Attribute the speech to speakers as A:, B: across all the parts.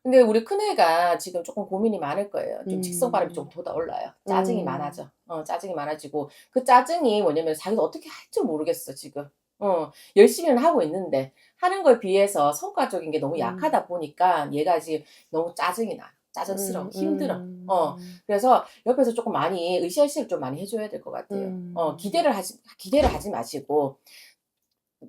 A: 근데 우리 큰애가 지금 조금 고민이 많을 거예요. 좀 직성바람이 좀
B: 음.
A: 돋아올라요. 짜증이
B: 음.
A: 많아져. 짜증이 많아지고 그 짜증이 뭐냐면 자기도 어떻게 할 줄 모르겠어 지금. 열심히는 하고 있는데 하는 거에 비해서 성과적인 게 너무
B: 음.
A: 약하다 보니까 얘가 지금 너무 짜증이 나. 짜증스러워.
B: 음.
A: 힘들어.
B: 음.
A: 그래서 옆에서 조금 많이 으쌰으쌰를 좀 많이 해 줘야 될 것 같아요.
B: 음.
A: 기대를 하지 마시고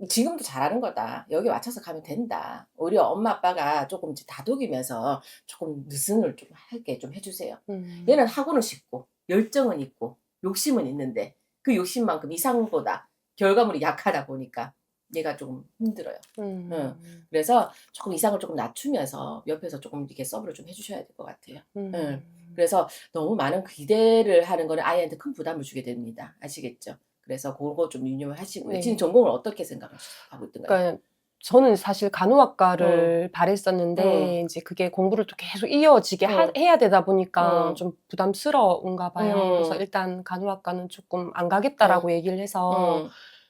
A: 지금도 잘하는 거다. 여기 맞춰서 가면 된다. 오히려 엄마 아빠가 조금 이제 다독이면서 조금 느슨을 좀 하게 좀 해 주세요.
B: 음.
A: 얘는 하고는 싶고 열정은 있고 욕심은 있는데 그 욕심만큼 이상보다 결과물이 약하다 보니까 얘가 좀 힘들어요. 응.
B: 음.
A: 그래서 조금 이상을 조금 낮추면서 옆에서 조금 이렇게 서브를 좀 해 주셔야 될 것 같아요. 응.
B: 음.
A: 그래서 너무 많은 기대를 하는 거는 아이한테 큰 부담을 주게 됩니다. 아시겠죠? 그래서 고거 좀 유념을 하시고요. 지금
B: 네.
A: 전공을 어떻게 생각하고 있던가요?
B: 그러니까 저는 사실
A: 응.
B: 간호학과를
A: 응.
B: 바랬었는데 인제 그게 공부를 또 계속 이어지게
A: 응.
B: 해야 되다 보니까
A: 응.
B: 좀 부담스러운가 봐요. 그래서
A: 응.
B: 일단 "간호학과는 쪼끔 안 가겠다."라고
A: 응.
B: 얘기를 해서
A: 응.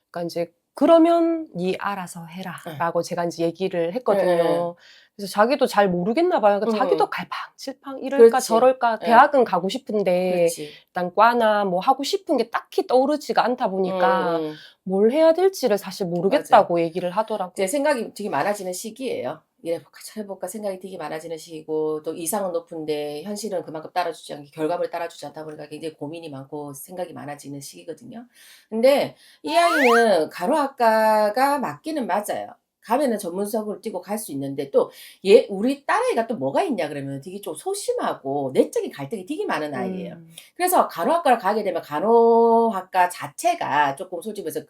B: 그러니까 인제 "그러면 네 알아서
A: 예.
B: 해라."라고 제가 인제 얘기를
A: 예예예.
B: 했거든요. 그래서 자기도 잘 모르겠나 봐요. 그러니까 자기도
A: 응.
B: 갈팡질팡 이럴까
A: 그렇지.
B: 저럴까
A: 예.
B: 대학은 가고 싶은데
A: 그렇지.
B: 일단 과나 뭐 하고 싶은 게 딱히 떠오르지가 않다 보니까
A: 음음.
B: 뭘 해야 될지를 사실
A: 맞아.
B: 모르겠다고 얘기를
A: 이제
B: 하더라고요.
A: 생각이 되게 많아지는 시기예요. '이래 볼까 저래 볼까.' 생각이 되게 많아지는 시기고 또 이상은 높은데 현실은 그만큼 따라주지 않게 결과물을 따라주지 않다 보니까 굉장히 고민이 많고 생각이 많아지는 시기거든요. 근데 이 아이는 간호학과가 맞기는 맞아요. 가면은 전문성을 띠고 갈 수 있는데 또 우리 딸아이가 또 뭐가 있냐 그러면 되게 좀 소심하고 내적인 갈등이 되게 많은 아이예요.
B: 음.
A: 그래서 간호학과를 가게 되면 간호학과 자체가 쪼끔 솔직히 말해서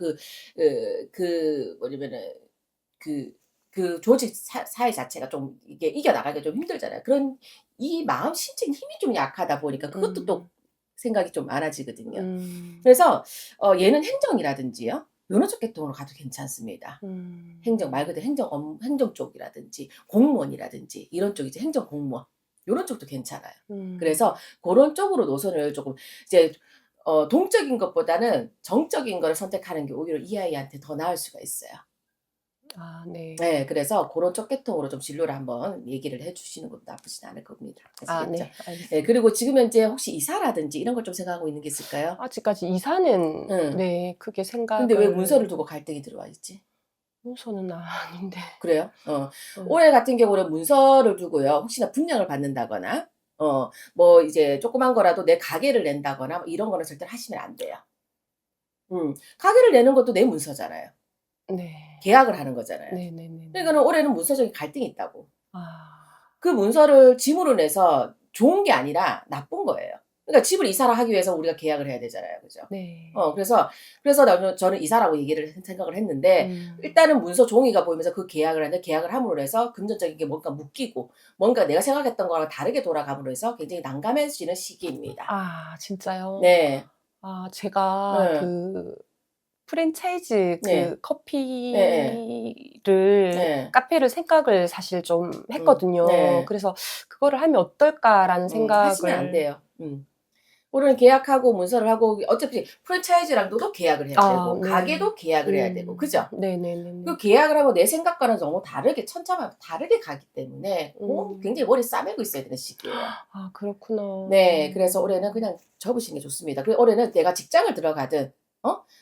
A: 뭐냐면은 그 조직 사회 자체가 좀 이게 이겨나가기가 좀 힘들잖아요. 그런 이 마음 심적인 힘이 좀 약하다 보니까 그것도 또
B: 음.
A: 생각이 좀 많아지거든요.
B: 음.
A: 그래서 얘는 행정이라든지요. 요런 쪽 계통으로 가도 괜찮습니다. 행정 말 그대로
B: 음.
A: 행정 쪽이라든지 공무원이라든지 이런 쪽 이제 행정 공무원 요런 쪽도 괜찮아요.
B: 음.
A: 그래서 고런 쪽으로 노선을 쪼끔 이제 동적인 것보다는 정적인 거를 선택하는 게 오히려 이 아이한테 더 나을 수가 있어요.
B: 아 네.
A: 네. 그래서 고런 쪽 계통으로 좀 진로를 한번 얘기를 해 주시는 것도 나쁘진 않을 겁니다.
B: 아
A: 아시겠죠?
B: 네.
A: 예.
B: 알겠습니다.
A: 그리고 지금 현재 혹시 이사라든지 이런 걸 좀 생각하고 있는 게 있을까요?
B: 아직까지 이사는
A: 응.
B: 네 크게
A: 근데 왜 문서를
B: 생각을
A: 두고 갈등이 들어와 있지?
B: 문서는 아닌데.
A: 그래요?
B: 어.
A: 올해 같은 경우는 문서를 두고요. 혹시나 분양을 받는다거나 뭐 이제 조그만 거라도 내 가게를 낸다거나 뭐 이런 거는 절대로 하시면 안 돼요. 가게를 내는 것도 내 문서잖아요.
B: 네.
A: 계약을 하는 거잖아요.
B: 네네네네.
A: 그러니까는 올해는 문서적인 갈등이 있다고.
B: 아.
A: 그 문서를 짐으로 내서 좋은 게 아니라 나쁜 거예요. 그러니까 집을 이사를 하기 위해서 우리가 계약을 해야 되잖아요. 그죠?
B: 네.
A: 그래서 저는 이사라고 얘기를 생각을 했는데
B: 음.
A: 일단은 문서 종이가 보이면서 그 계약을 하는데 계약을 함으로 해서 금전적인 게 뭔가 묶이고 뭔가 내가 생각했던 거랑 다르게 돌아감으로 해서 굉장히 난감해지는 시기입니다.
B: 아 진짜요?
A: 네.
B: 아 제가
A: 예.
B: 그 프랜차이즈
A: 네.
B: 그
A: 예예.
B: 커피를
A: 네.
B: 카페를 생각을 사실 좀 했거든요.
A: 네.
B: 그래서 '그거를 하면 어떨까.'라는
A: 하시면 안
B: 생각을
A: 돼요. 올해는 계약하고 문서를 하고 어차피 프랜차이즈랑도 또 계약을 해야
B: 아
A: 되고
B: 네.
A: 가게도 계약을 해야 되고 그죠? 그
B: 네네네네.
A: 계약을 하고 내 생각과는 너무 다르게 천차만 다르게 가기 때문에 굉장히
B: 음.
A: 머리 싸매고 있어야 되는 시기예요.
B: 아 그렇구나.
A: 네. 그래서 올해는 그냥 접으시는 게 좋습니다. 그리고 올해는 내가 직장을 들어가든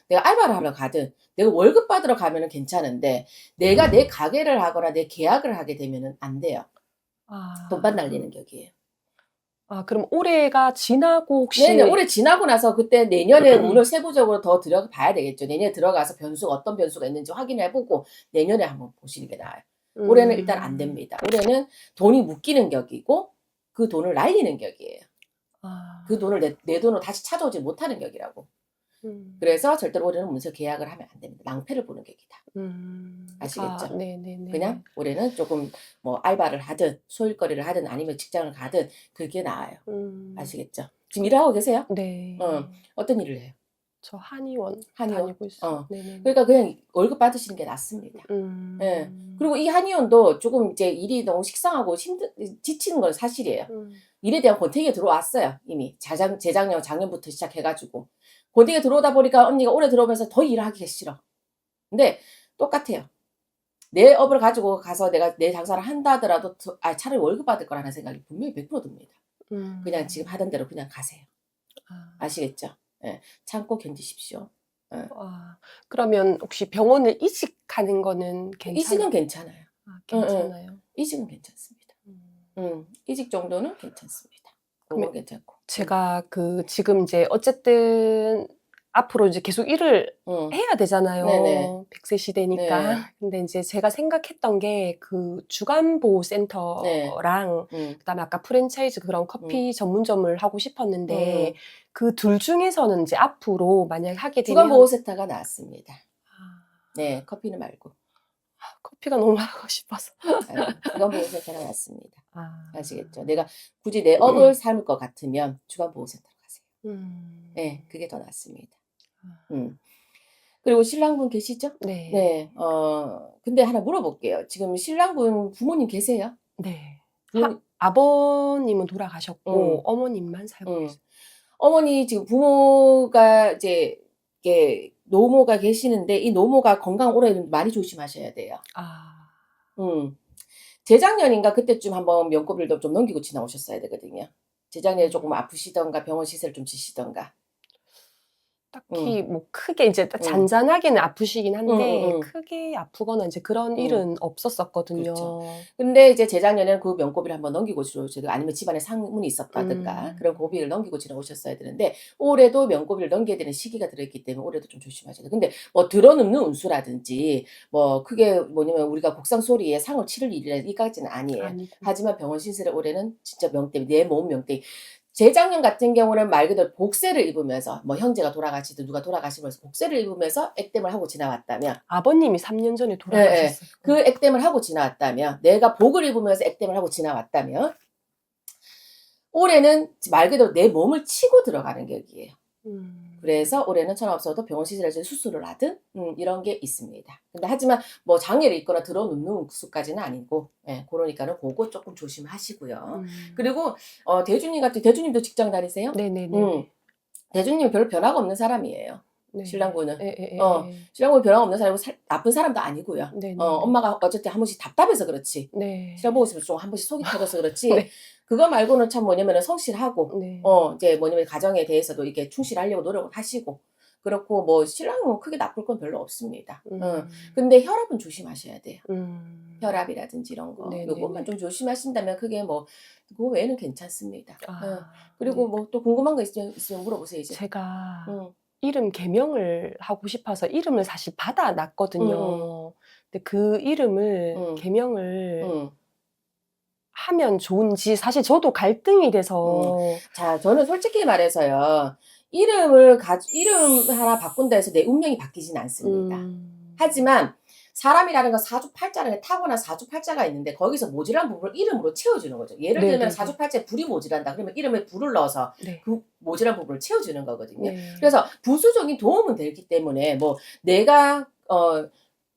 A: 내가 알바를 하러 가든 내가 월급 받으러 가면은 괜찮은데 내가 내 가게를 하거나 내 계약을 하게 되면은 안 돼요. 돈만
B: 아.
A: 날리는 격이에요.
B: 아 그럼 올해가 지나고
A: 네네.
B: 혹시
A: 올해 지나고 나서 그때 내년에 운을 세부적으로 더 들여봐야 되겠죠. 내년에 들어가서 변수가 어떤 변수가 있는지 확인해 보고 내년에 한번 보시는 게 나아요. 올해는 일단 안
B: 음.
A: 됩니다. 올해는 돈이 묶이는 격이고 그 돈을 날리는 격이에요. 그
B: 아.
A: 돈을 내 돈으로 다시 찾아오지 못하는 격이라고.
B: 음.
A: 그래서 절대로 올해는 문서 계약을 하면 안 됩니다. 낭패를 보는 격이다.
B: 음. 아
A: 아시겠죠? 그냥
B: 네네네.
A: 올해는 쪼끔 뭐 알바를 하든 소일거리를 하든 아니면 직장을 가든 그게 나아요.
B: 음.
A: 아시겠죠? 지금
B: 그
A: 일을 하고 계세요?
B: 네.
A: 어떤 일을 해요?
B: 저 한의원
A: 한의원?
B: 다니고 있어요. 네네네.
A: 그러니까 그냥 월급 받으시는 게 낫습니다. 예.
B: 음.
A: 그리고 이 한의원도 조금 이제 일이 너무 식상하고 지치는 건 사실이에요.
B: 음.
A: 일에 대한 권태기가 들어왔어요, 이미. 재작년, 작년부터 시작해 가지고. 권태기가 들어오다 보니까 언니가 올해 들어오면서 더 일을 하기가 싫어. 근데 똑같아요. 내 업을 가지고 가서 내가 내 장사를 한다 하더라도 차라리 월급 받을 거라는 생각이 분명히 100% 듭니다. 그냥 지금 하던 대로 그냥 가세요.
B: 아.
A: 아시겠죠? 예. 참고 견디십시오. 예.
B: 그러면 혹시 병원을 이직하는 거는
A: 이직은 괜찮아요.
B: 괜찮아요?
A: 이직은 괜찮습니다. 이직 정도는 괜찮습니다.
B: 그러면
A: 그건 괜찮고.
B: 제가 지금 이제 어쨌든 앞으로 이제 계속 일을 해야 되잖아요.
A: 네네.
B: 100세 시대니까.
A: 네.
B: 근데 이제 제가 생각했던 게 그 주간보호센터랑 그다음에 아까 프랜차이즈 그런 커피 전문점을 하고 싶었는데 그 둘 중에서는 이제 앞으로 만약 하게 되면
A: 주간보호센터가 나왔습니다. 네, 커피는 말고.
B: 커피가 너무 하고 싶어서.
A: 주간보호센터가 나왔습니다.
B: 아.
A: 아시겠죠? 내가 굳이 내 업을 삶을 것 같으면 주간보호센터로 가세요. 네, 그게 더 낫습니다. 그리고 신랑분 계시죠?
B: 네.
A: 네. 근데 하나 물어볼게요. 지금 신랑분 부모님 계세요?
B: 네.
A: 부모님,
B: 아버님은 돌아가셨고 어머님만 살고 계세요.
A: 어머니 지금 부모가 이제 이게 노모가 계시는데 이 노모가 건강 오래 많이 조심하셔야 돼요. 재작년인가 그때쯤 한번 명고비를 좀 넘기고 지나오셨어야 되거든요. 재작년에 조금 아프시던가 병원 시세를 좀 지시던가.
B: 딱히 뭐 크게 이제 잔잔하게는 아프시긴 한데 크게 아프거나 이제 그런 일은 없었었거든요.
A: 그렇죠. 근데 이제 재작년에는 그 명고비를 한번 넘기고 지나오셔야 아니면 집안에 상문이 있었다든가 그런 고비를 넘기고 지나오셨어야 되는데 올해도 명고비를 넘겨야 되는 시기가 들어있기 때문에 올해도 좀 조심하셔야 돼요. 근데 뭐 들어눕는 운수라든지 뭐 크게 뭐냐면 우리가 곡상소리에 상을 치를 일이라 이까지는 아니에요. 하지만 병원 신세를 올해는 진짜 명땜, 내 몸 명땜. 재작년 같은 경우는 말 그대로 복세를 입으면서 뭐 형제가 돌아가시든 누가 돌아가시면서 복세를 입으면서 액땜을 하고 지나왔다면
B: 아버님이 3년 전에 돌아가셨어요.
A: 그 액땜을 하고 지나왔다면 내가 복을 입으면서 액땜을 하고 지나왔다면 올해는 말 그대로 내 몸을 치고 들어가는 격이에요. 그래서 올해는 천하없어도 병원 시술에서 수술을 하든 이런 게 있습니다. 근데 하지만 뭐 장애를 입거나 들어눕는 수까지는 아니고 그러니까는 그거 조금 조심하시고요. 그리고 대주님도 직장 다니세요?
B: 네네네.
A: 대주님은 별로 변화가 없는 사람이에요.
B: 네.
A: 신랑분은.
B: 예.
A: 신랑분은 변화가 없는 사람이고 나쁜 사람도 아니고요.
B: 네네.
A: 엄마가 어쨌든 한 번씩 답답해서 그렇지.
B: 네.
A: 신랑 보고 있으면 좀 한 번씩 속이 터져서 그렇지.
B: 네.
A: 그거 말고는 참 뭐냐면은 성실하고,
B: 네.
A: 이제 뭐냐면 가정에 대해서도 이렇게 충실하려고 노력을 하시고, 그렇고 뭐 신랑은 크게 나쁠 건 별로 없습니다. 근데 혈압은 조심하셔야 돼요. 혈압이라든지 이런 거.
B: 네네네.
A: 요것만 좀 조심하신다면 크게 뭐, 그 외에는 괜찮습니다. 그리고
B: 네.
A: 뭐 또 궁금한 거 있으면 물어보세요, 이제.
B: 제가 이름 개명을 하고 싶어서 이름을 사실 받아놨거든요. 근데 그 이름을 개명을 하면 좋은지 사실 저도 갈등이 돼서
A: 자, 저는 솔직히 말해서요. 이름 하나 바꾼다 해서 내 운명이 바뀌진 않습니다. 하지만 사람이라는 건 사주팔자라는 타고난 사주팔자가 있는데 거기서 모자란 부분을 이름으로 채워주는 거죠. 예를 들면
B: 네네네.
A: 사주팔자에 불이 모자란다. 그러면 이름에 불을 넣어서
B: 네.
A: 그 모자란 부분을 채워주는 거거든요.
B: 네.
A: 그래서 부수적인 도움은 되기 때문에 뭐 내가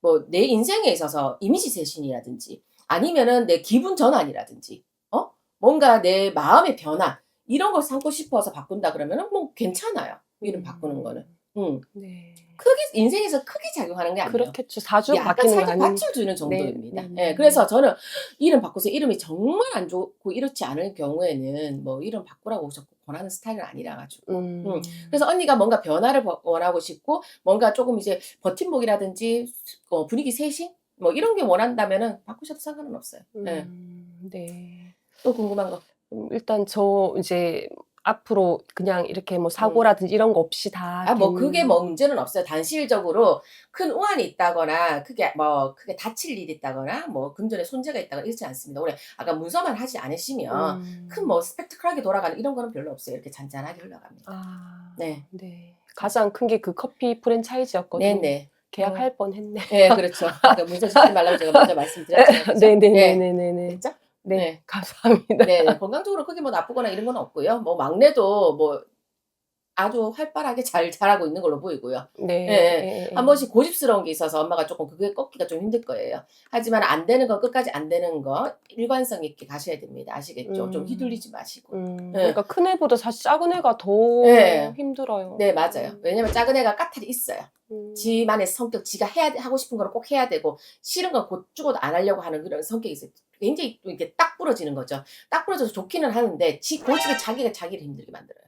A: 뭐 내 인생에 있어서 이미지 쇄신이라든지 아니면은 내 기분 전환이라든지 뭔가 내 마음의 변화 이런 걸 삼고 싶어서 바꾼다 그러면은 뭐 괜찮아요. 이름 바꾸는 거는.
B: 네.
A: 크게 인생에서 크게 작용하는 게 아니에요.
B: 그렇겠죠. 사주가
A: 약간
B: 바뀌는 건
A: 살짝
B: 아니니까.
A: 받쳐주는 정도입니다.
B: 네.
A: 그래서 저는 이름 바꾸세요. 이름이 정말 안 좋고 이렇지 않을 경우에는 뭐 이름 바꾸라고 자꾸 권하는 스타일은 아니라 가지고. 그래서 언니가 뭔가 변화를 원하고 싶고 뭔가 조금 이제 버팀목이라든지 분위기 쇄신 뭐 이런 게 원한다면은 바꾸셔도 상관은 없어요.
B: 네.
A: 또 궁금한 거.
B: 일단 저 이제 앞으로 그냥 이렇게 뭐 사고라든지 이런 거 없이 다
A: 뭐 그게 뭐 문제는 없어요. 단실적으로 큰 우환이 있다거나 크게 다칠 일이 있다거나 뭐 금전에 손재가 있다거나 이렇지 않습니다. 올해 아까 문서만 하지 않으시면 큰 뭐 스펙타클하게 돌아가는 이런 거는 별로 없어요. 이렇게 잔잔하게 흘러갑니다. 네.
B: 가장 큰 게 그 커피 프랜차이즈였거든요.
A: 네네.
B: 계약할 뻔했네.
A: 네, 그렇죠. 문서 주지 말라고 제가 먼저 말씀드렸죠. 그렇죠?
B: 네네네네네.
A: 됐죠?
B: 네, 감사합니다.
A: 네, 건강적으로 크게 뭐 나쁘거나 이런 건 없고요. 뭐 막내도 뭐 아주 활발하게 잘 자라고 있는 걸로 보이고요.
B: 네.
A: 예. 한 번씩 고집스러운 게 있어서 엄마가 조금 그게 꺾기가 좀 힘들 거예요. 하지만 안 되는 거 끝까지 안 되는 거 일관성 있게 가셔야 됩니다. 아시겠죠? 좀 휘둘리지 마시고. 예.
B: 그러니까 큰 애보다 사실 작은 애가 더
A: 예.
B: 힘들어요.
A: 네, 맞아요. 왜냐면 작은 애가 까탈이 있어요. 지만의 성격, 지가 하고 싶은 거를 꼭 해야 되고, 싫은 건 곧 죽어도 안 하려고 하는 그런 성격이 있어요. 굉장히 또 이렇게 딱 부러지는 거죠. 딱 부러져서 좋기는 하는데, 고집에 자기가 자기를 힘들게 만들어요.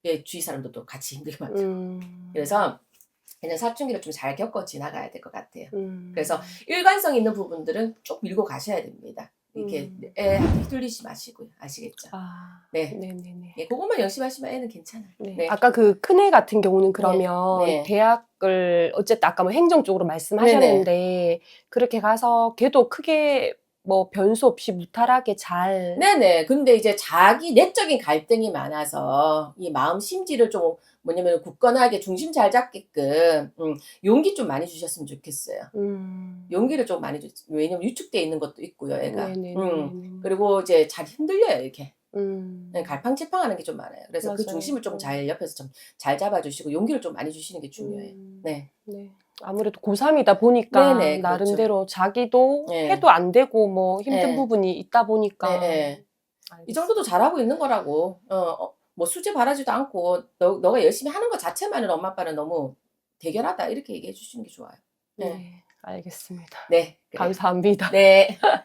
A: 예, 주위 사람들도 같이 힘들게 만들고. 그래서 그냥 사춘기를 좀 잘 겪어 지나가야 될 것 같아요. 그래서 일관성 있는 부분들은 쭉 밀고 가셔야 됩니다. 이렇게 애한테 휘둘리지 마시고요. 아시겠죠?
B: 아,
A: 네.
B: 네네네.
A: 예, 그것만 열심히 하시면 애는 괜찮아요.
B: 네.
A: 네.
B: 아까 그 큰애 같은 경우는 그러면
A: 네.
B: 대학을 어쨌든 아까 뭐 행정 쪽으로 말씀하셨는데 그렇게 가서 걔도 크게 뭐 변수 없이 무탈하게 잘
A: 네네. 근데 이제 자기 내적인 갈등이 많아서 이 마음 심지를 좀 뭐냐면 굳건하게 중심 잘 잡게끔 용기 좀 많이 주셨으면 좋겠어요. 용기를 좀 많이 왜냐면 위축돼 있는 것도 있고요, 애가. 그리고 이제 잘 흔들려요, 이렇게. 네, 갈팡질팡하는 게 좀 많아요. 그래서 그
B: 맞아요.
A: 중심을 좀 잘 옆에서 좀 잘 잡아주시고 용기를 좀 많이 주시는 게 중요해요. 네.
B: 네. 아무래도 고3이다 보니까
A: 네네, 그렇죠.
B: 나름대로 자기도
A: 네.
B: 해도 안 되고 뭐 힘든
A: 네.
B: 부분이 있다 보니까
A: 네. 이 정도도 잘하고 있는 거라고. 뭐 수지 바라지도 않고 너가 열심히 하는 것 자체만으로 엄마 아빠는 너무 대견하다 이렇게 얘기해 주시는 게 좋아요. 네.
B: 네, 알겠습니다.
A: 네. 그래요.
B: 감사합니다.
A: 네.